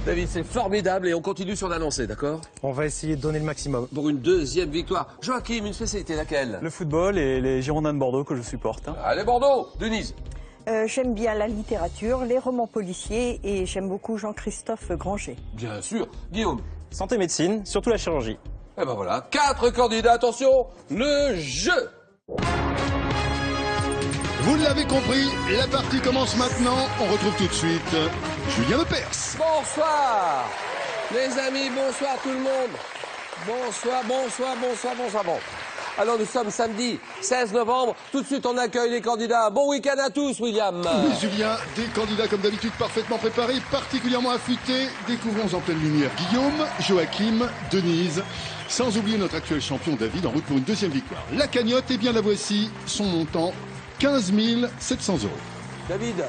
David, c'est formidable et on continue sur la lancée, d'accord? On va essayer de donner le maximum. Pour une deuxième victoire. Joachim, une spécialité laquelle? Le football et les Girondins de Bordeaux que je supporte. Allez Bordeaux, Denise. J'aime bien la littérature, les romans policiers et j'aime beaucoup Jean-Christophe Granger. Bien sûr. Guillaume. Santé médecine, surtout la chirurgie. Eh ben voilà, 4 candidats, attention, le jeu. Vous l'avez compris, la partie commence maintenant. On retrouve tout de suite Julien Lepers. Bonsoir, les amis, bonsoir tout le monde. Bonsoir. Bon. Alors nous sommes samedi 16 novembre. Tout de suite on accueille les candidats. Bon week-end à tous, William. Oui, Julien, des candidats comme d'habitude parfaitement préparés, particulièrement affûtés. Découvrons en pleine lumière Guillaume, Joachim, Denise. Sans oublier notre actuel champion David en route pour une deuxième victoire. La cagnotte, eh bien la voici, son montant 15 700 €. David,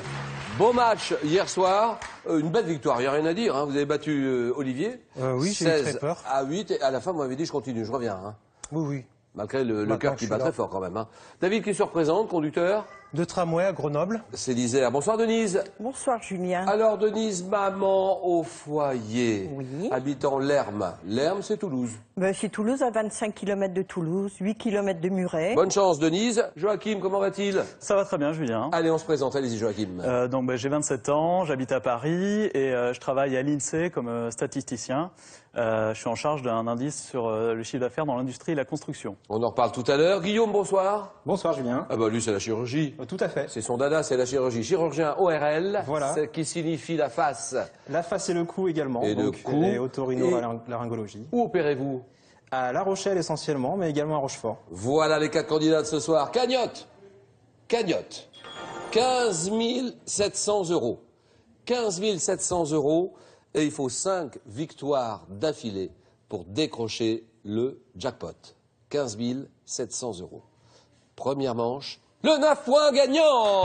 beau match hier soir. Une belle victoire, il n'y a rien à dire. Hein. Vous avez battu Olivier. Oui, j'ai eu très peur. 16-8 et à la fin vous m'avez dit je continue, je reviens. Hein. Oui. Malgré le cœur qui bat très fort quand même. Hein. David qui se représente, conducteur. De tramway à Grenoble. C'est l'Isère. Bonsoir Denise. Bonsoir Julien. Alors Denise, maman au foyer, Oui. habitant Lerme. Lerme, c'est Toulouse. C'est Toulouse, à 25 km de Toulouse, 8 km de Muret. Bonne chance Denise. Joachim, comment va-t-il? Ça va très bien, Julien. Allez, on se présente, allez-y Joachim. Donc j'ai 27 ans, j'habite à Paris et je travaille à l'INSEE comme statisticien. Je suis en charge d'un indice sur le chiffre d'affaires dans l'industrie et la construction. On en reparle tout à l'heure. Guillaume, bonsoir. Bonsoir Julien. Ah bah lui c'est la chirurgie. Tout à fait. C'est son dada, c'est la chirurgie. Chirurgien ORL, Voilà. qui signifie la face. La face et le cou également. Et le donc, cou. et otorhinolaryngologie. Où opérez-vous? À La Rochelle essentiellement, mais également à Rochefort. Voilà les 4 candidats de ce soir. Cagnotte. 15 700 €. 15 700 € et il faut 5 victoires d'affilée pour décrocher le jackpot. 15 700 €. Première manche, le 9 points gagnant.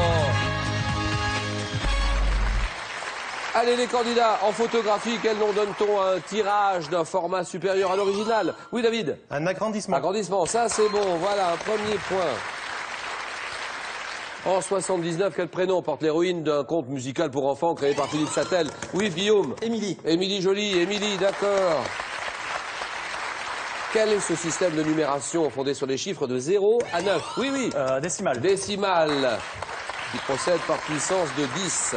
Allez les candidats, en photographie, quel nom donne-t-on à un tirage d'un format supérieur à l'original? Oui David? Un agrandissement. Agrandissement, ça c'est bon, voilà un premier point. En 79, quel prénom porte l'héroïne d'un conte musical pour enfants créé par Philippe Châtel? Oui, Guillaume. Émilie. Émilie Jolie, Émilie, d'accord. Quel est ce système de numération fondé sur les chiffres de 0 à 9? Oui. Décimale. Décimale, qui procède par puissance de 10.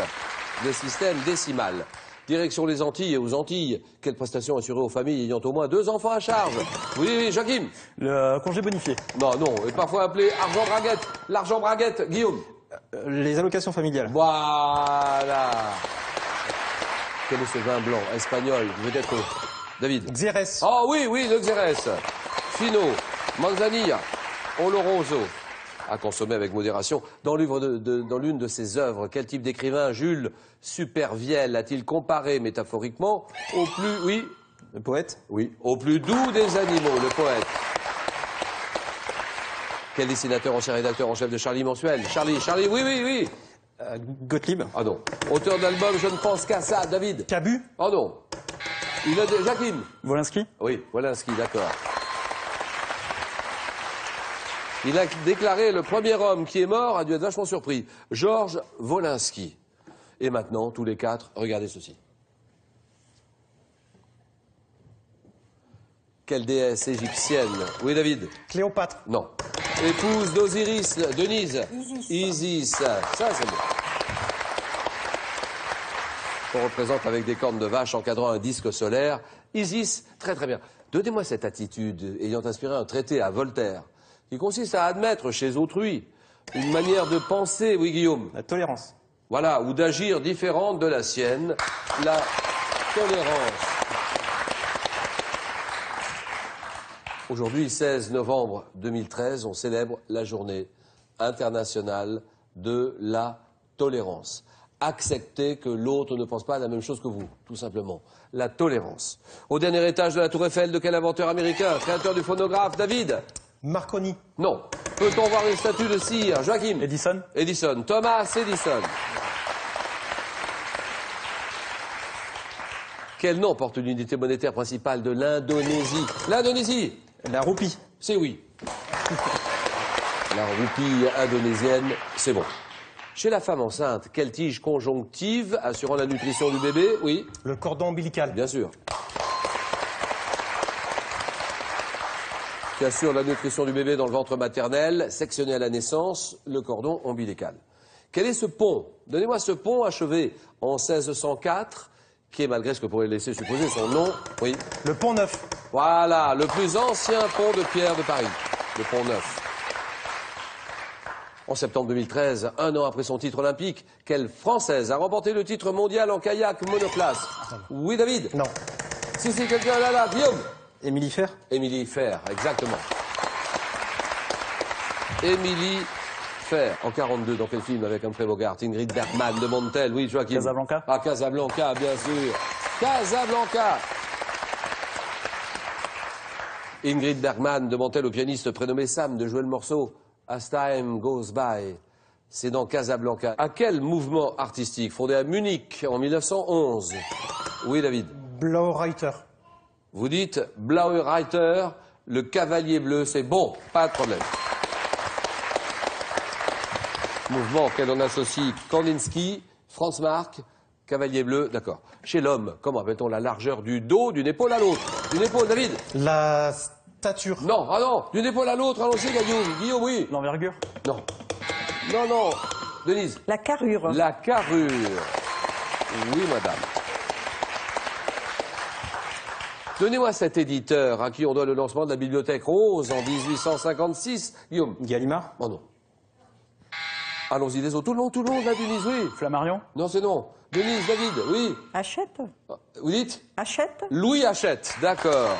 Le système décimal. Direction les Antilles et aux Antilles. Quelle prestation assurée aux familles ayant au moins 2 enfants à charge? Oui, Joachim. Le congé bonifié. Non, et parfois appelé argent braguette. L'argent braguette, Guillaume. Les allocations familiales. Voilà. Quel est ce vin blanc espagnol? Peut-être David. Xérès. Oh oui, le Xérès. Fino, Manzanilla, Oloroso. À consommer avec modération. Dans l'une de ses œuvres, quel type d'écrivain Jules Supervielle a-t-il comparé métaphoriquement au plus... Oui. Le poète. Oui, au plus doux des animaux, le poète. Quel dessinateur, ancien rédacteur en chef de Charlie Mensuel? Charlie, oui. Gottlieb. Ah non. Auteur d'album Je ne pense qu'à ça, David. Cabu. Oh non. Joachim. Wolinski. Oui, Wolinski, d'accord. Il a déclaré le premier homme qui est mort a dû être vachement surpris. Georges Wolinski. Et maintenant, tous les 4, regardez ceci. Quelle déesse égyptienne? Oui, David? Cléopâtre. Non. Épouse d'Osiris, Denise? Isis. Ça, c'est bon. On représente avec des cornes de vache encadrant un disque solaire. Isis, très bien. Donnez-moi cette attitude ayant inspiré un traité à Voltaire, qui consiste à admettre chez autrui une manière de penser, oui Guillaume? La tolérance. Voilà, ou d'agir différente de la sienne, la tolérance. Aujourd'hui, 16 novembre 2013, on célèbre la journée internationale de la tolérance. Accepter que l'autre ne pense pas la même chose que vous, tout simplement. La tolérance. Au dernier étage de la Tour Eiffel, de quel inventeur américain, créateur du phonographe, David? Marconi. Non. Peut-on voir une statue de cire? Joachim? Edison. Thomas Edison. Quel nom porte l'unité monétaire principale de l'Indonésie? L'Indonésie? La roupie. C'est oui. La roupie indonésienne, c'est bon. Chez la femme enceinte, quelle tige conjonctive assurant la nutrition du bébé? Oui, Le cordon ombilical. bien sûr. Qui assure la nutrition du bébé dans le ventre maternel, sectionné à la naissance, le cordon ombilical. Quel est ce pont? Donnez-moi ce pont achevé en 1604, qui est, malgré ce que pourrait laisser supposer son nom, oui. Le Pont Neuf. Voilà, le plus ancien pont de pierre de Paris, le Pont Neuf. En septembre 2013, un an après son titre olympique, quelle Française a remporté le titre mondial en kayak monoplace? Oui, David? Non. Si, quelqu'un là, Guillaume? Émilie Fer. Émilie Fer, exactement. Émilie Fer, en 42, dans quel film avec Humphrey Bogart? Ingrid Bergman de Montel, oui, Joachim. Casablanca. Ah, Casablanca, bien sûr. Casablanca. Ingrid Bergman de Montel, au pianiste prénommé Sam, de jouer le morceau As Time Goes By. C'est dans Casablanca. À quel mouvement artistique, fondé à Munich en 1911? Oui, David. Blaureiter. Vous dites Blaue Reiter, le cavalier bleu, c'est bon, pas de problème. Mouvement auquel on associe Kandinsky, Franz Marc, cavalier bleu, d'accord. Chez l'homme, comment appelle-t-on la largeur du dos d'une épaule à l'autre? D'une épaule, David? La stature. Non, ah non, d'une épaule à l'autre, allons-y, Guillaume. Guillaume, oui. L'envergure. Non. Non, non. Denise? La carrure. La carrure. Oui, madame. Donnez-moi cet éditeur à qui on doit le lancement de la Bibliothèque Rose en 1856. Guillaume? Gallimard. Oh non. Allons-y, les autres. Tout le monde, là, Denise, oui. Flammarion. Non, c'est non. Denise, David, oui. Hachette. Vous dites? Hachette. Louis Hachette, d'accord.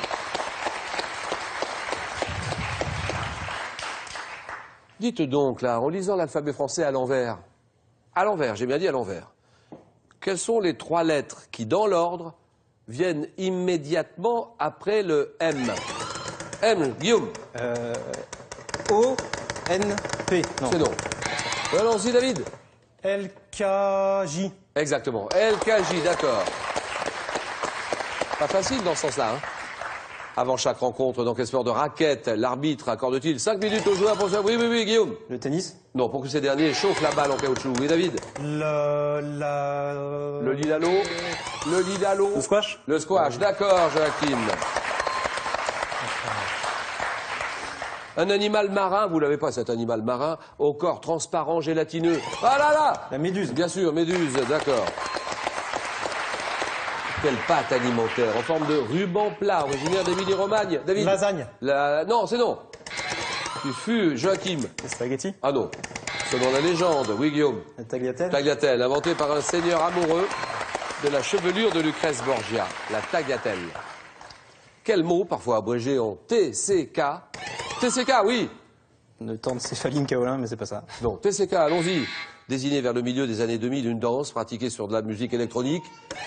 Dites donc, là, en lisant l'alphabet français à l'envers, j'ai bien dit à l'envers, quelles sont les 3 lettres qui, dans l'ordre, viennent immédiatement après le M? M, Guillaume? O-N-P. Non. C'est non. Allons-y, David. LKJ. Exactement. LKJ, d'accord. Pas facile dans ce sens-là, hein. Avant chaque rencontre, dans quel sport de raquette, l'arbitre accorde-t-il 5 minutes aux joueurs pour ça? Oui, Guillaume. Le tennis. Non, pour que ces derniers chauffent la balle en caoutchouc. Oui, David. Le Lidalo. Le Lidalo. Le squash. Le squash, d'accord, Joachim. Un animal marin, vous l'avez pas cet animal marin, au corps transparent, gélatineux. Ah là là! La méduse. Bien sûr, méduse, d'accord. Quelle pâte alimentaire en forme de ruban plat, originaire d'Émilie-Romagne. David? Lasagne. Non, c'est non. Tu fus, Joachim. Les spaghettis. Ah non. Selon la légende, oui, Guillaume. La tagliatelle. Tagliatelle, inventée par un seigneur amoureux de la chevelure de Lucrèce Borgia, la tagliatelle. Quel mot, parfois abrégé en TCK? TCK, oui. Le temps de céphaline kaolin, mais c'est pas ça. Non, TCK, allons-y. Désigné vers le milieu des années 2000, une danse pratiquée sur de la musique électronique,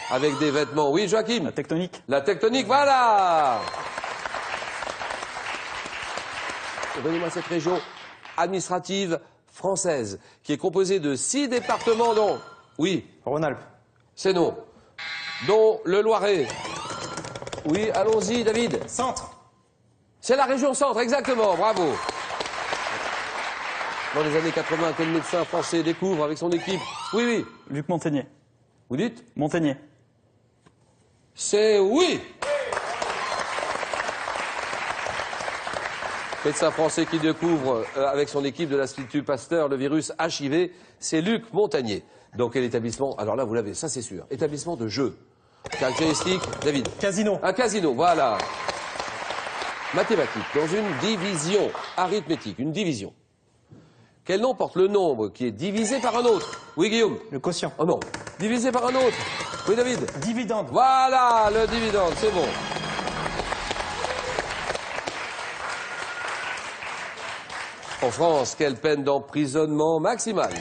avec des vêtements. Oui, Joachim? La tectonique. La tectonique, voilà. Donnez-moi cette région administrative française, qui est composée de 6 départements, dont... Oui, Rhône-Alpes. c'est non. Dont le Loiret. Oui, allons-y, David. Centre. C'est la région centre, exactement, bravo. Dans les années 80, quel médecin français découvre avec son équipe? Oui. Luc Montagnier. Vous dites? Montagnier. C'est oui. Médecin français qui découvre avec son équipe de l'Institut Pasteur le virus HIV, c'est Luc Montagnier. Dans quel établissement? Alors là, vous l'avez, ça c'est sûr. Établissement de jeu. Caractéristique, David? Casino. Un casino, voilà. Mathématiques, dans une division arithmétique, une division. Quel nom porte le nombre qui est divisé par un autre? Oui, Guillaume? Le quotient. Oh non. Divisé par un autre? Oui, David? Dividende. Voilà, le dividende, c'est bon. En France, quelle peine d'emprisonnement maximale?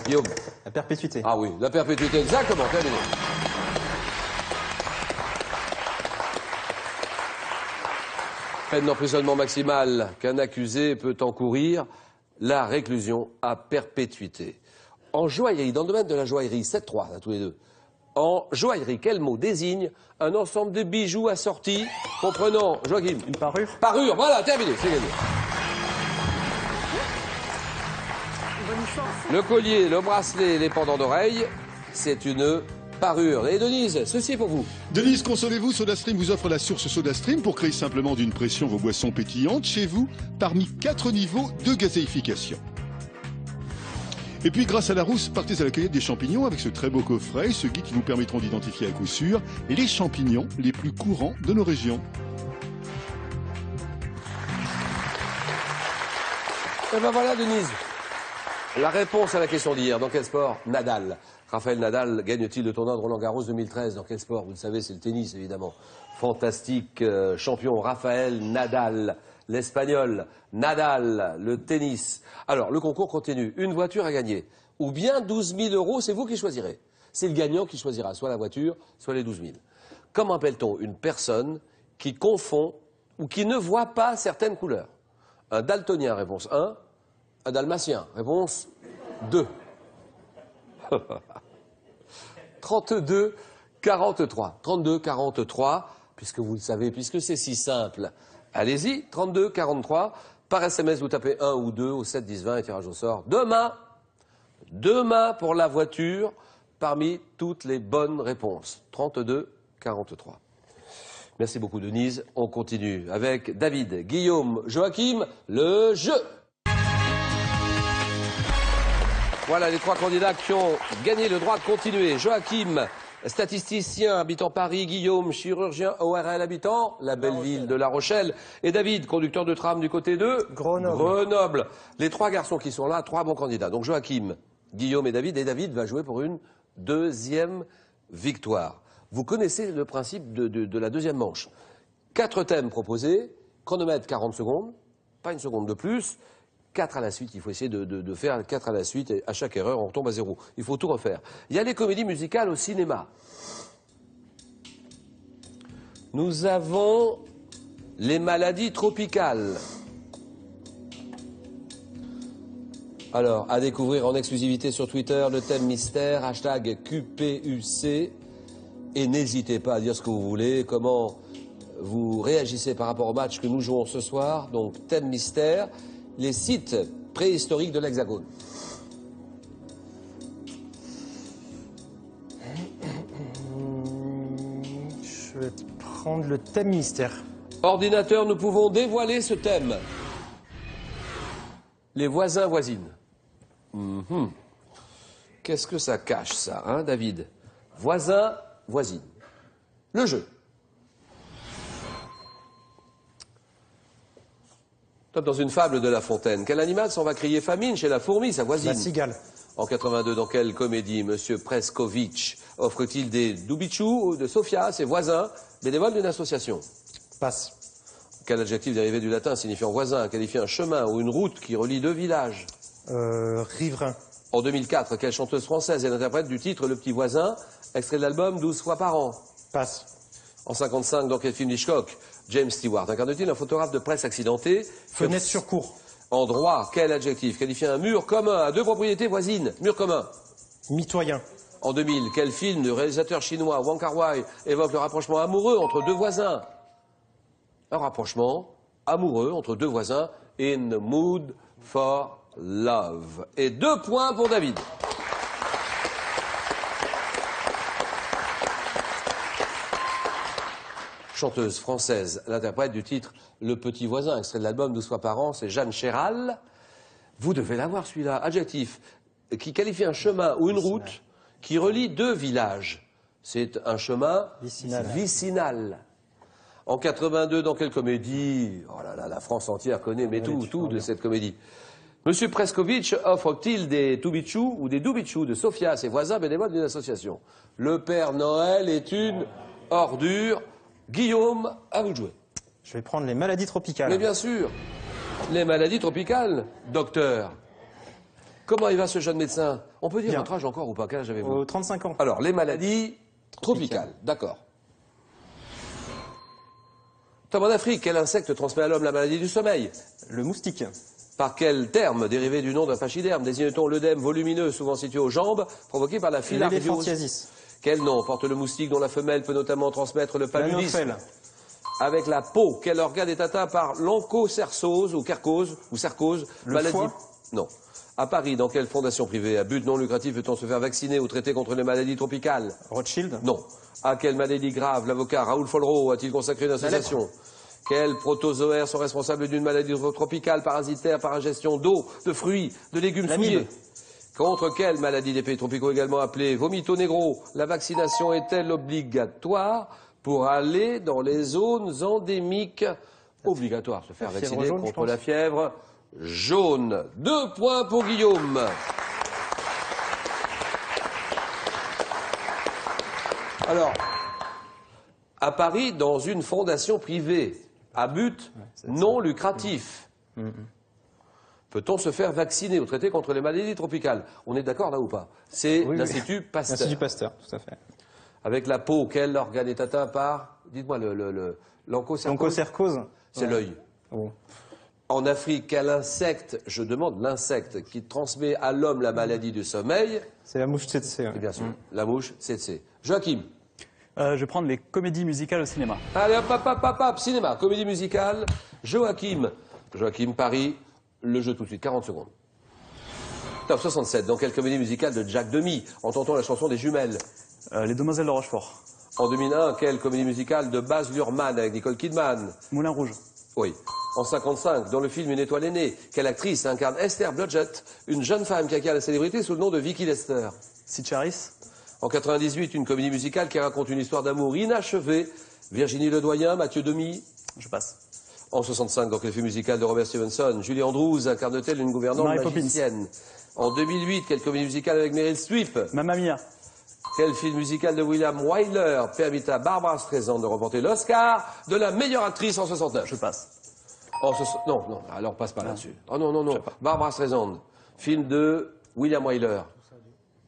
Guillaume? La perpétuité. Ah oui, la perpétuité, exactement, terminé. Peine d'emprisonnement maximale qu'un accusé peut encourir, la réclusion à perpétuité. En joaillerie, dans le domaine de la joaillerie, 7-3 à tous les deux. En joaillerie, quel mot désigne un ensemble de bijoux assortis comprenant, Joachim? Une parure. Parure, voilà, terminé, c'est gagné. Le collier, le bracelet, les pendants d'oreilles, c'est une parure. Et Denise, ceci est pour vous. Denise, consolez-vous, SodaStream vous offre la source SodaStream pour créer simplement d'une pression vos boissons pétillantes chez vous parmi 4 niveaux de gazéification. Et puis, grâce à la rousse, partez à la cueillette des champignons avec ce très beau coffret et ce guide qui vous permettront d'identifier à coup sûr les champignons les plus courants de nos régions. Et ben voilà, Denise. La réponse à la question d'hier. Dans quel sport? Nadal. Raphaël Nadal gagne-t-il le tournoi de Roland-Garros 2013? Dans quel sport? Vous le savez, c'est le tennis, évidemment. Fantastique champion Raphaël Nadal. L'Espagnol, Nadal, le tennis. Alors, le concours continue. Une voiture à gagner. Ou bien 12 000 euros, c'est vous qui choisirez. C'est le gagnant qui choisira soit la voiture, soit les 12 000. Comment appelle-t-on une personne qui confond ou qui ne voit pas certaines couleurs? Un daltonien, réponse 1. Un dalmatien, réponse 2. 32, 43. 32, 43, puisque vous le savez, puisque c'est si simple. Allez-y, 32, 43. Par SMS, vous tapez 1 ou 2 au 7, 10, 20 et tirage au sort. Demain pour la voiture, parmi toutes les bonnes réponses. 32, 43. Merci beaucoup, Denise. On continue avec David, Guillaume, Joachim, le jeu. Voilà les 3 candidats qui ont gagné le droit de continuer. Joachim, statisticien habitant Paris, Guillaume, chirurgien ORL habitant la belle ville de La Rochelle, et David, conducteur de tram du côté de Grenoble. Les 3 garçons qui sont là, 3 bons candidats. Donc Joachim, Guillaume et David va jouer pour une 2e victoire. Vous connaissez le principe de la 2e manche. 4 thèmes proposés, chronomètre 40 secondes, pas une seconde de plus. 4 à la suite, il faut essayer de faire 4 à la suite, et à chaque erreur, on retombe à 0. Il faut tout refaire. Il y a les comédies musicales au cinéma. Nous avons les maladies tropicales. Alors, à découvrir en exclusivité sur Twitter, le thème mystère, hashtag QPUC. Et n'hésitez pas à dire ce que vous voulez, comment vous réagissez par rapport au match que nous jouons ce soir. Donc, thème mystère. Les sites préhistoriques de l'Hexagone. Je vais prendre le thème mystère. Ordinateur, nous pouvons dévoiler ce thème. Les voisins, voisines. Qu'est-ce que ça cache, ça, hein, David? Voisins, voisines. Le jeu. Dans une fable de La Fontaine, quel animal s'en va crier famine chez la fourmi, sa voisine? La cigale. En 82, dans quelle comédie M. Preskovitch offre-t-il des doubichous de Sofia, ses voisins, bénévoles d'une association? Passe. Quel adjectif dérivé du latin signifiant voisin qualifie un chemin ou une route qui relie 2 villages? Riverain. En 2004, quelle chanteuse française est l'interprète du titre Le Petit Voisin, extrait de l'album 12 fois par an? Passe. En 55, dans quel film d'Hitchcock James Stewart incarne-t-il un photographe de presse accidenté? Fenêtre sur cour. En droit, quel adjectif qualifie un mur commun à 2 propriétés voisines? Mur commun. Mitoyen. En 2000, quel film du réalisateur chinois Wong Kar-wai évoque le rapprochement amoureux entre 2 voisins? Un rapprochement amoureux entre 2 voisins. In the mood for love. Et 2 points pour David. Chanteuse française, l'interprète du titre Le Petit Voisin, extrait de l'album 12 fois par an, c'est Jeanne Chéral. Vous devez l'avoir celui-là. Adjectif qui qualifie un chemin ou une route qui relie 2 villages. C'est un chemin vicinal. En 82, dans quelle comédie? Oh là là, la France entière connaît, mais tout de cette comédie. Monsieur Preskovitch offre-t-il des toubichous ou des doubichous de Sofia à ses voisins bénévoles d'une association? Le Père Noël est une ordure. Guillaume, à vous de jouer. Je vais prendre les maladies tropicales. Mais bien sûr, les maladies tropicales, docteur. Comment il va ce jeune médecin? On peut dire Bien. votre âge encore ou pas? Quel âge avez-vous? 35 ans. Alors, les maladies tropicales, d'accord. Tom, en Afrique, quel insecte transmet à l'homme la maladie du sommeil? Le moustique. Par quel terme, dérivé du nom d'un pachyderme, désigne-t-on l'œdème volumineux souvent situé aux jambes, provoqué par la filariose? L'éléphantiasis. Quel nom porte le moustique dont la femelle peut notamment transmettre le paludisme? L'anophèle. Avec la peau, quel organe est atteint par l'onchocercose ou cercose, Le foie. Non. À Paris, dans quelle fondation privée à but non lucratif peut-on se faire vacciner ou traiter contre les maladies tropicales? Rothschild. Non. À quelle maladie grave l'avocat Raoul Follereau a-t-il consacré une association? Quels protozoaires sont responsables d'une maladie tropicale parasitaire par ingestion d'eau, de fruits, de légumes souillés? Contre quelle maladie des pays tropicaux également appelée vomito negro la vaccination est-elle obligatoire pour aller dans les zones endémiques? Obligatoire de se faire vacciner jaune, contre la fièvre jaune. 2 points pour Guillaume. Alors, à Paris, dans une fondation privée, à but non lucratif, peut-on se faire vacciner ou traiter contre les maladies tropicales? On est d'accord là ou pas? C'est Oui, l'Institut Pasteur. L'Institut Pasteur, tout à fait. Avec la peau, quel organe est atteint par, dites-moi, l'onchocercose? L'onchocercose. C'est l'œil. Oh. En Afrique, quel insecte, je demande l'insecte, qui transmet à l'homme la maladie du sommeil? C'est la mouche tsetse. Ouais. Et bien sûr, la mouche, tsetse. Joachim. Je vais prendre les comédies musicales au cinéma. Allez, hop, cinéma, comédie musicale. Joachim. Joachim, Paris, le jeu tout de suite, 40 secondes. Top 67, dans quelle comédie musicale de Jack Demy entend-on la chanson des jumelles? Les Demoiselles de Rochefort. En 2001, quelle comédie musicale de Baz Luhrmann avec Nicole Kidman? Moulin Rouge. Oui. En 55, dans le film Une étoile est née, quelle actrice incarne Esther Blodgett, une jeune femme qui acquiert la célébrité sous le nom de Vicky Lester? Sid Charisse. En 98, une comédie musicale qui raconte une histoire d'amour inachevée, Virginie Ledoyen, Mathieu Demy. Je passe. En 65, dans quel film musical de Robert Stevenson, Julie Andrews incarne-t-elle une gouvernante Mary magicienne? En 2008, quelle comédie musicale avec Meryl Streep? Mamma Mia. Quel film musical de William Wyler permit à Barbara Streisand de remporter l'Oscar de la meilleure actrice en 69? Je passe. Non, alors passe pas là-dessus. Oh non. Barbara Streisand, film de William Wyler.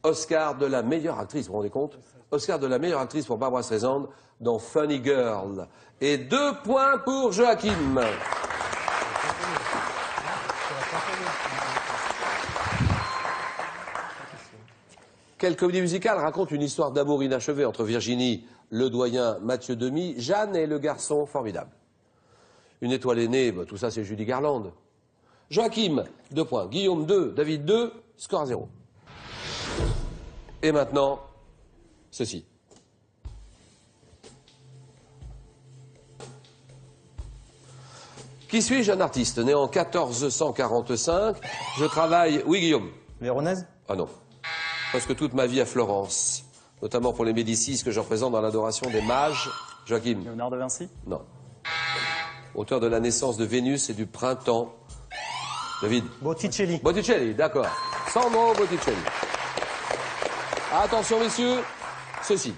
Oscar de la meilleure actrice, vous vous rendez compte? Oscar de la meilleure actrice pour Barbara Streisand dans Funny Girl. Et 2 points pour Joachim. Quelle comédie musicale raconte une histoire d'amour inachevée entre Virginie Ledoyen, Mathieu Demy, Jeanne et le garçon formidable? Une étoile est née, tout ça c'est Judy Garland. Joachim, 2 points. Guillaume, 2. David, 2. Score à 0. Et maintenant, ceci. Qui suis-je? Un artiste né en 1445. Je travaille... Oui, Guillaume. Véronèse. Ah non. Presque toute ma vie à Florence. Notamment pour les Médicis que je représente dans l'adoration des mages. Joachim. Léonard de Vinci. Non. Auteur de la naissance de Vénus et du printemps. David. Botticelli. Botticelli, d'accord. Sandro Botticelli. Attention, messieurs, ceci.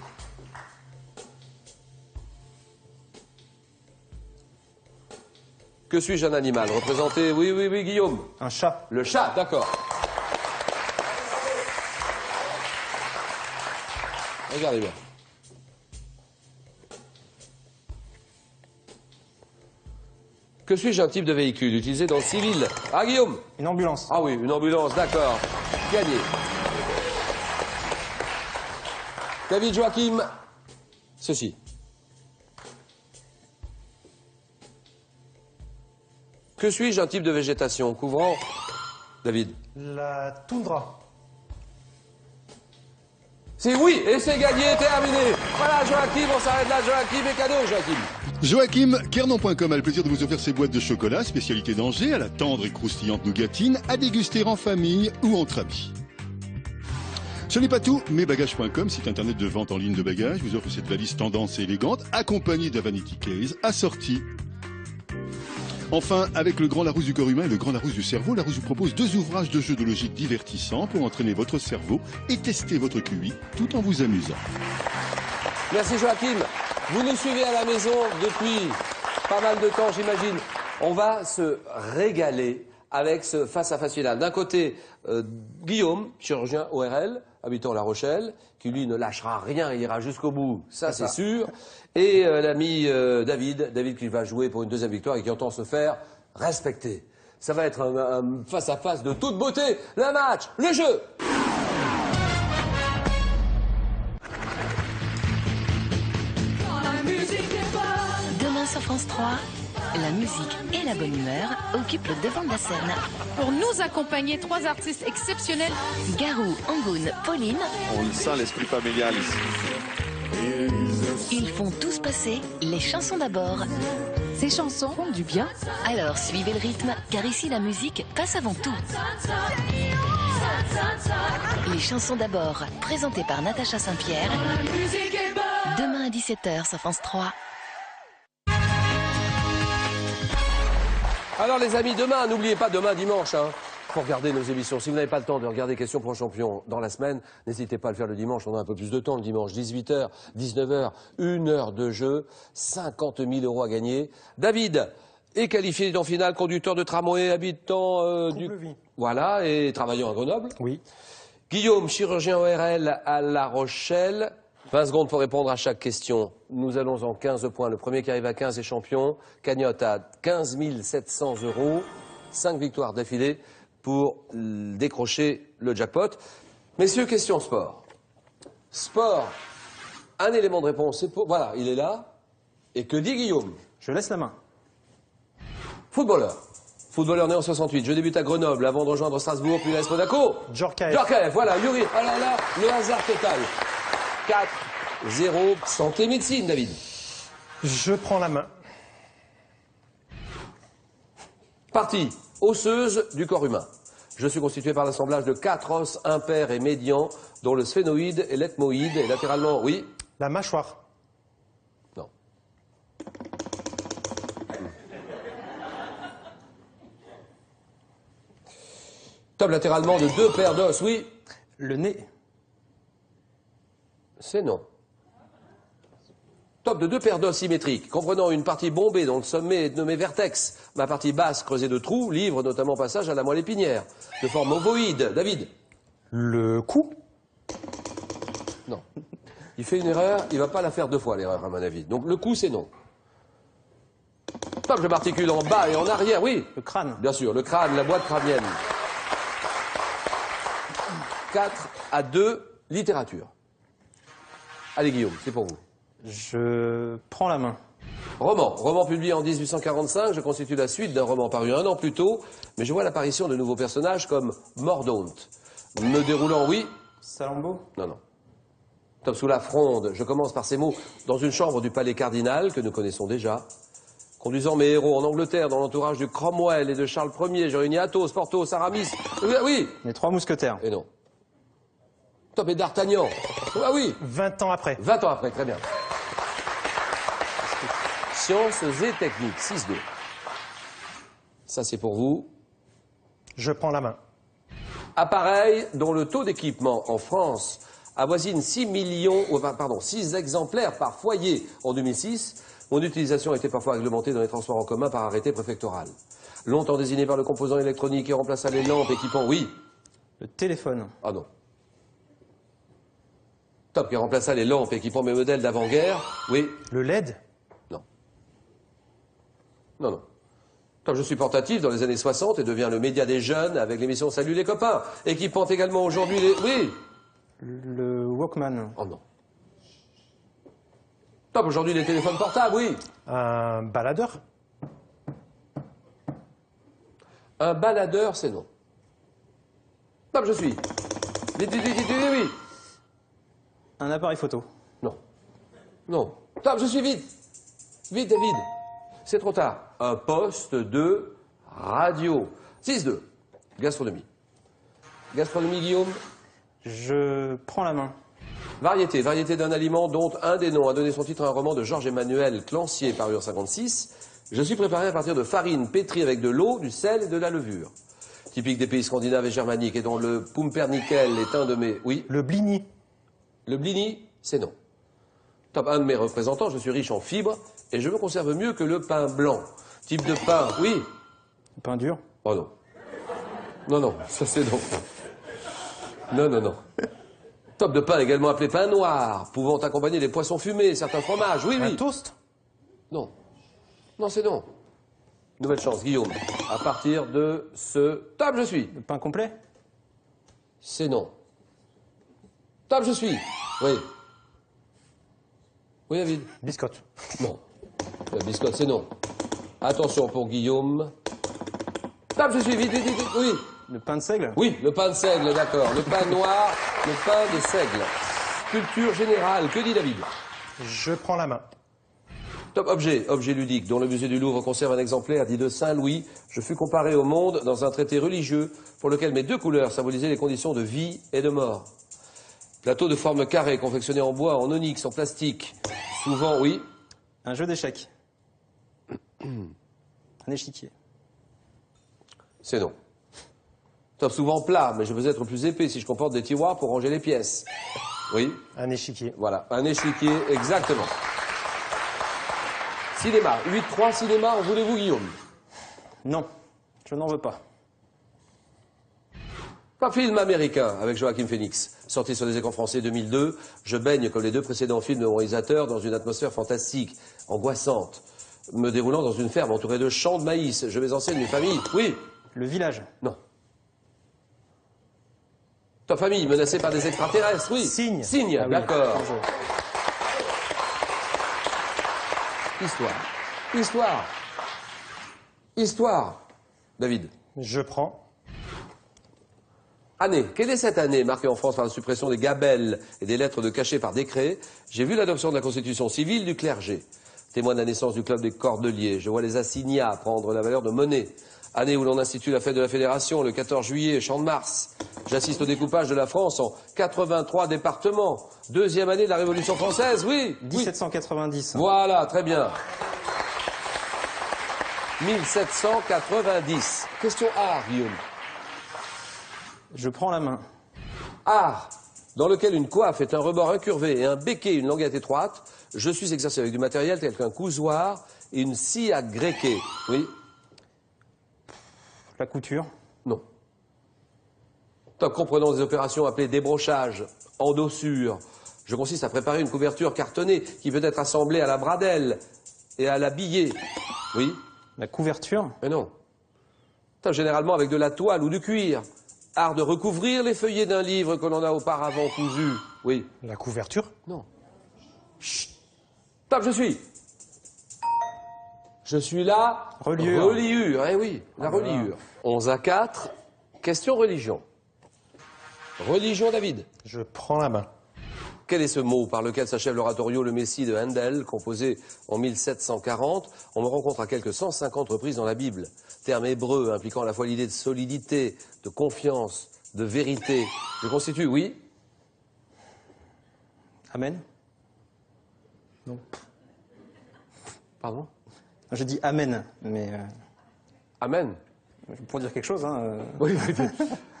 Que suis-je, un animal? Représenté, oui, Guillaume. Un chat. Le chat, d'accord. Regardez bien. Que suis-je, un type de véhicule utilisé dans le civil? Ah, Guillaume. Une ambulance. Ah oui, une ambulance, d'accord. Gagné. David, Joachim, ceci. Que suis-je, un type de végétation couvrant... David. La toundra. C'est oui, et c'est gagné, terminé. Voilà, Joachim, on s'arrête là, Joachim, et cadeau, Joachim. Joachim, Kernon.com a le plaisir de vous offrir ses boîtes de chocolat, spécialité d'Angers, à la tendre et croustillante nougatine, à déguster en famille ou entre amis. Ce n'est pas tout, mesbagages.com, site internet de vente en ligne de bagages, vous offre cette valise tendance et élégante, accompagnée d'un vanity case, assorti. Enfin, avec le Grand Larousse du corps humain et le Grand Larousse du cerveau, Larousse vous propose 2 ouvrages de jeux de logique divertissants pour entraîner votre cerveau et tester votre QI tout en vous amusant. Merci, Joachim. Vous nous suivez à la maison depuis pas mal de temps, j'imagine. On va se régaler avec ce face-à-face final. D'un côté, Guillaume, chirurgien ORL, habitant La Rochelle, qui lui ne lâchera rien, il ira jusqu'au bout, ça c'est sûr. Et l'ami David qui va jouer pour une 2e victoire et qui entend se faire respecter. Ça va être un face-à-face de toute beauté. Le match, le jeu. Demain sur France 3, La musique et la bonne humeur occupent le devant de la scène. Pour nous accompagner, 3 artistes exceptionnels. Garou, Angoune, Pauline. On le sent, l'esprit familial ici. Ils font tous passer les chansons d'abord. Ces chansons font du bien. Alors suivez le rythme, car ici la musique passe avant tout. Les chansons d'abord, présentées par Natacha Saint-Pierre. Demain à 17h sur France 3. Alors les amis, demain, n'oubliez pas, demain dimanche, pour regarder nos émissions. Si vous n'avez pas le temps de regarder Questions pour un champion dans la semaine, n'hésitez pas à le faire le dimanche, on a un peu plus de temps le dimanche, 18h, 19h, 1 heure de jeu, 50 000 € à gagner. David est qualifié en finale, conducteur de tramway, habitant du... Couplevis. Voilà, et travaillant à Grenoble. Oui. Guillaume, chirurgien ORL à La Rochelle. 20 secondes pour répondre à chaque question. Nous allons en 15 points. Le premier qui arrive à 15 est champion. Cagnotte à 15 700 €. 5 victoires d'affilée pour décrocher le jackpot. Messieurs, question sport. Sport, un élément de réponse, c'est pour... Voilà, il est là. Et que dit Guillaume? Je laisse la main. Footballeur. Footballeur né en 68. Je débute à Grenoble avant de rejoindre Strasbourg, puis l'AS Monaco. Djorkaeff. Djorkaeff, voilà, Yuri. Ah là là, le hasard total. 4-0. Santé, médecine, David. Je prends la main. Partie osseuse du corps humain. Je suis constitué par l'assemblage de 4 os impairs et médians, dont le sphénoïde et l'ethmoïde, et latéralement, oui. La mâchoire. Non. Top latéralement de 2 paires d'os, oui. Le nez. C'est non. Top de 2 paires d'os symétriques, comprenant une partie bombée dont le sommet est nommé vertex, ma partie basse creusée de trous, livre notamment passage à la moelle épinière, de forme ovoïde. David? Le cou. Non. Il fait une erreur, il va pas la faire 2 fois l'erreur à mon avis. Donc le coup c'est non. Top de particules en bas et en arrière, oui. Le crâne. Bien sûr, le crâne, la boîte crânienne. 4-2, littérature. Allez Guillaume, c'est pour vous. Je prends la main. Roman publié en 1845, je constitue la suite d'un roman paru 1 an plus tôt, mais je vois l'apparition de nouveaux personnages comme Mordaunt. Me déroulant, oui. Salammbô. Non. Top sous la fronde, je commence par ces mots. Dans une chambre du palais cardinal, que nous connaissons déjà, conduisant mes héros en Angleterre dans l'entourage de Cromwell et de Charles Ier, je réunis Athos, Porthos, Aramis. Oui. Les 3 mousquetaires. Et non. Top et d'Artagnan. Ah oui. 20 ans après. 20 ans après, très bien. Sciences et techniques, 6-2. Ça, c'est pour vous. Je prends la main. Appareil dont le taux d'équipement en France avoisine 6 exemplaires par foyer en 2006. Mon utilisation a été parfois réglementée dans les transports en commun par arrêté préfectoral. Longtemps désigné par le composant électronique qui remplaça les lampes équipant, oui. Le téléphone. Ah non. Top qui remplaça les lampes équipant mes modèles d'avant-guerre, oui. Le LED. Non. Top, je suis portatif dans les années 60 et deviens le média des jeunes avec l'émission Salut les copains, équipant également aujourd'hui les... Oui. Le Walkman. Oh non. Top, aujourd'hui les téléphones portables, oui. Un baladeur. Un baladeur, c'est non. Top, je suis. Vite, oui. Un appareil photo. Non. Top, je suis vite. Vite, David. C'est trop tard. Un poste de radio. 6-2. Gastronomie. Gastronomie, Guillaume. Je prends la main. Variété d'un aliment dont un des noms a donné son titre à un roman de Georges-Emmanuel Clancier, paru en 56. Je suis préparé à partir de farine pétrie avec de l'eau, du sel et de la levure. Typique des pays scandinaves et germaniques et dont le pumpernickel est un de mes... Oui. Le blini. Le blini, c'est non. Top, un de mes représentants, je suis riche en fibres et je me conserve mieux que le pain blanc. Type de pain, oui. Le pain dur. Oh non. Non, ça c'est non. Non. Top de pain également appelé pain noir, pouvant accompagner les poissons fumés, certains fromages, oui. Un toast. Non, c'est non. Nouvelle chance, Guillaume. À partir de ce... Top, je suis. Le pain complet. C'est non. Top, je suis. Oui. Oui, David. Biscotte. Non. La biscotte, c'est non. Attention pour Guillaume. Tape, je suis vite, vite, vite, oui. Le pain de seigle. Oui, le pain de seigle, d'accord. Le pain noir, le pain de seigle. Culture générale, que dit David? Je prends la main. Top objet, objet ludique, dont le musée du Louvre conserve un exemplaire dit de Saint-Louis. Je fus comparé au monde dans un traité religieux pour lequel mes deux couleurs symbolisaient les conditions de vie et de mort. Plateau de forme carrée, confectionné en bois, en onyx, en plastique. Souvent, oui. Un jeu d'échecs. Un échiquier. C'est non. Top souvent plat, mais je veux être plus épais si je comporte des tiroirs pour ranger les pièces. Oui. Un échiquier. Voilà, un échiquier, exactement. Cinéma, 8-3, cinéma, en voulez-vous, Guillaume? Non, je n'en veux pas. Un film américain avec Joaquin Phoenix, sorti sur les écrans français 2002. Je baigne, comme les deux précédents films de mon réalisateur, dans une atmosphère fantastique, angoissante, me déroulant dans une ferme entourée de champs de maïs. Je mets en scène une famille. Oui. Le village. Non. Ta famille menacée par des extraterrestres. Oui. Signe. Signe, Ah oui, d'accord. bonjour. Histoire. Histoire. Histoire. David. Je prends. Année. Quelle est cette année marquée en France par la suppression des gabelles et des lettres de cachet par décret? J'ai vu l'adoption de la constitution civile du clergé. Témoin de la naissance du club des Cordeliers. Je vois les assignats prendre la valeur de monnaie. Année où l'on institue la fête de la Fédération, le 14 juillet, Champ de Mars. J'assiste au découpage de la France en 83 départements. Deuxième année de la Révolution française, oui. 1790. Voilà, très bien. 1790. Question art, Guillaume. Je prends la main. Art, dans lequel une coiffe est un rebord incurvé et un béquet une languette étroite. Je suis exercé avec du matériel tel qu'un cousoir et une scie à gréquer. Oui. La couture. Non. Top, comprenant des opérations appelées débrochage, endossure. Je consiste à préparer une couverture cartonnée qui peut être assemblée à la bradelle et à l'habiller. Oui. La couverture. Mais non. Top, généralement avec de la toile ou du cuir. Art de recouvrir les feuillets d'un livre que l'on a auparavant cousu. Oui. La couverture. Non. Chut. Top, je suis. Je suis là. Reliure. Reliure, eh oui, la reliure. 11-4, question religion. Religion, David. Je prends la main. Quel est ce mot par lequel s'achève l'oratorio Le Messie de Handel, composé en 1740? On me rencontre à quelques 150 reprises dans la Bible. Terme hébreu impliquant à la fois l'idée de solidité, de confiance, de vérité. Je constitue, oui. Amen. Non. Pardon? Je dis amen, mais Amen. pour dire quelque chose, hein. Oui, oui.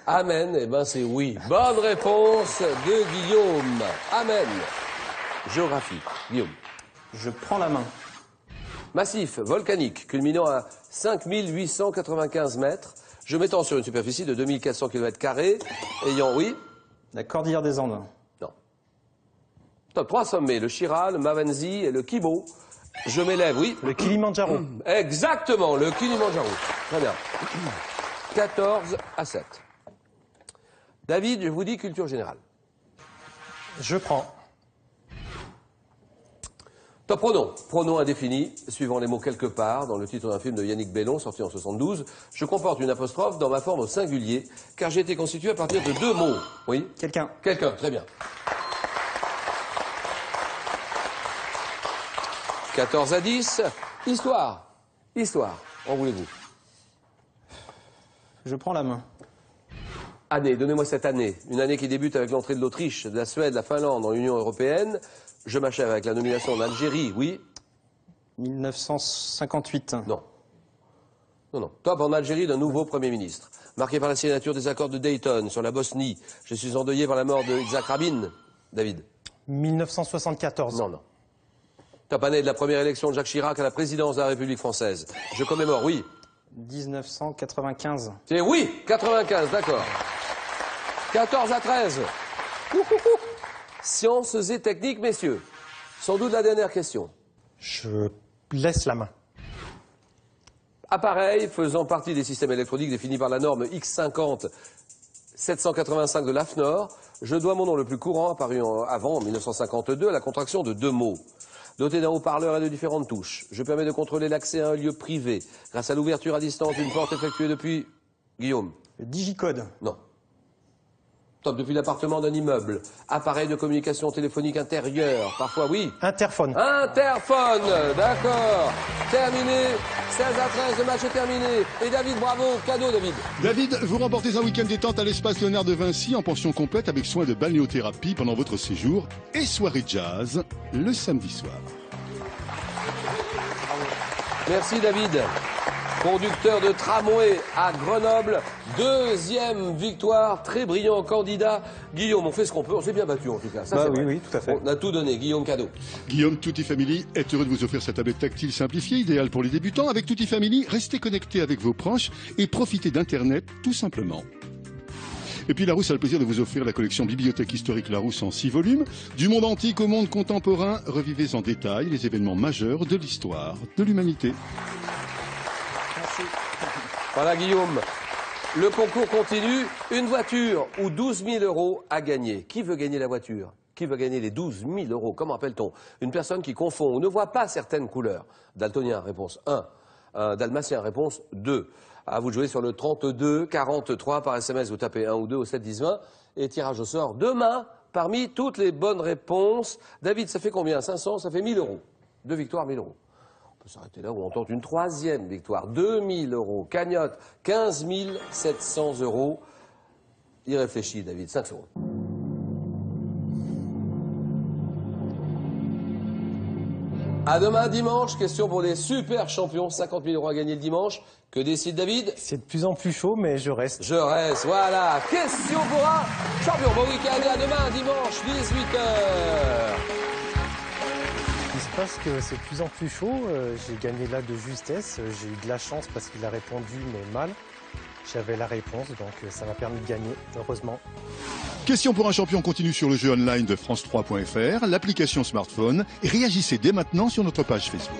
Amen, eh ben c'est oui. Bonne réponse de Guillaume. Amen. Géographie, Guillaume. Je prends la main. Massif volcanique, culminant à 5895 mètres. Je m'étends sur une superficie de 2400 km², ayant, oui. La cordillère des Andes. Non. Top 3 sommets, le Chira, le Mavenzi et le Kibo. Je m'élève, oui. Le Kilimandjaro. Exactement, le Kilimandjaro. Très bien. 14-7. David, je vous dis culture générale. Je prends. Top pronom. Pronom indéfini, suivant les mots quelque part, dans le titre d'un film de Yannick Bellon, sorti en 72. Je comporte une apostrophe dans ma forme au singulier, car j'ai été constitué à partir de deux mots. Oui. Quelqu'un. Quelqu'un, très bien. 14-10. Histoire. Histoire. En voulez-vous? Je prends la main. Année, donnez-moi cette année. Une année qui débute avec l'entrée de l'Autriche, de la Suède, de la Finlande dans l'Union européenne. Je m'achève avec la nomination d'Algérie, oui. 1958. Non. Non, non. Top en Algérie d'un nouveau Premier ministre. Marqué par la signature des accords de Dayton sur la Bosnie. Je suis endeuillé par la mort de Yitzhak Rabin. David. 1974. Non, non. Top année de la première élection de Jacques Chirac à la présidence de la République française. Je commémore, oui. 1995. C'est oui, 95, d'accord. 14-13. Sciences et techniques, messieurs. Sans doute la dernière question. Je laisse la main. Appareil faisant partie des systèmes électroniques définis par la norme X50 785 de l'AFNOR, je dois mon nom le plus courant, apparu avant, en 1952, à la contraction de deux mots. Doté d'un haut-parleur et de différentes touches, je permets de contrôler l'accès à un lieu privé grâce à l'ouverture à distance d'une porte effectuée depuis... Guillaume. Le digicode. Non. Top, depuis l'appartement d'un immeuble. Appareil de communication téléphonique intérieur. Parfois, oui. Interphone. Interphone. D'accord. Terminé. 16-13, le match est terminé. Et David, bravo. Cadeau, David. David, vous remportez un week-end détente à l'espace Léonard de Vinci en pension complète avec soins de balnéothérapie pendant votre séjour et soirée jazz le samedi soir. Merci, David. Conducteur de tramway à Grenoble, deuxième victoire, très brillant candidat. Guillaume, on fait ce qu'on peut, on s'est bien battu en tout cas. Ça, oui, tout à fait. On a tout donné, Guillaume, cadeau. Guillaume, Tutti Family est heureux de vous offrir cette tablette tactile simplifiée, idéale pour les débutants. Avec Tutti Family, restez connectés avec vos proches et profitez d'Internet tout simplement. Et puis Larousse a le plaisir de vous offrir la collection Bibliothèque historique Larousse en 6 volumes. Du monde antique au monde contemporain, revivez en détail les événements majeurs de l'histoire de l'humanité. Voilà, Guillaume. Le concours continue. Une voiture ou 12 000 euros à gagner. Qui veut gagner la voiture? Qui veut gagner les 12 000 euros? Comment appelle-t-on une personne qui confond ou ne voit pas certaines couleurs? Daltonien, réponse 1. Dalmatien, réponse 2. À vous de jouer sur le 32 43 par SMS. Vous tapez 1 ou 2 au 7 10 20. Et tirage au sort demain parmi toutes les bonnes réponses. David, ça fait combien? 500, ça fait 1 000 euros. 2 victoires, 1 000 euros. On peut s'arrêter là où on tente une troisième victoire. 2 000 euros. Cagnotte, 15 700 euros. Il réfléchit, David. 5 secondes. À demain dimanche, question pour les super champions. 50 000 euros à gagner le dimanche. Que décide David? C'est de plus en plus chaud, mais je reste. Je reste, voilà. Question pour un champion. Bon week-end et à demain dimanche, 18h. Il se passe que c'est de plus en plus chaud. J'ai gagné là de justesse. J'ai eu de la chance parce qu'il a répondu, mais mal. J'avais la réponse, donc ça m'a permis de gagner, heureusement. Question pour un champion continue sur le jeu online de France3.fr, l'application smartphone, et réagissez dès maintenant sur notre page Facebook.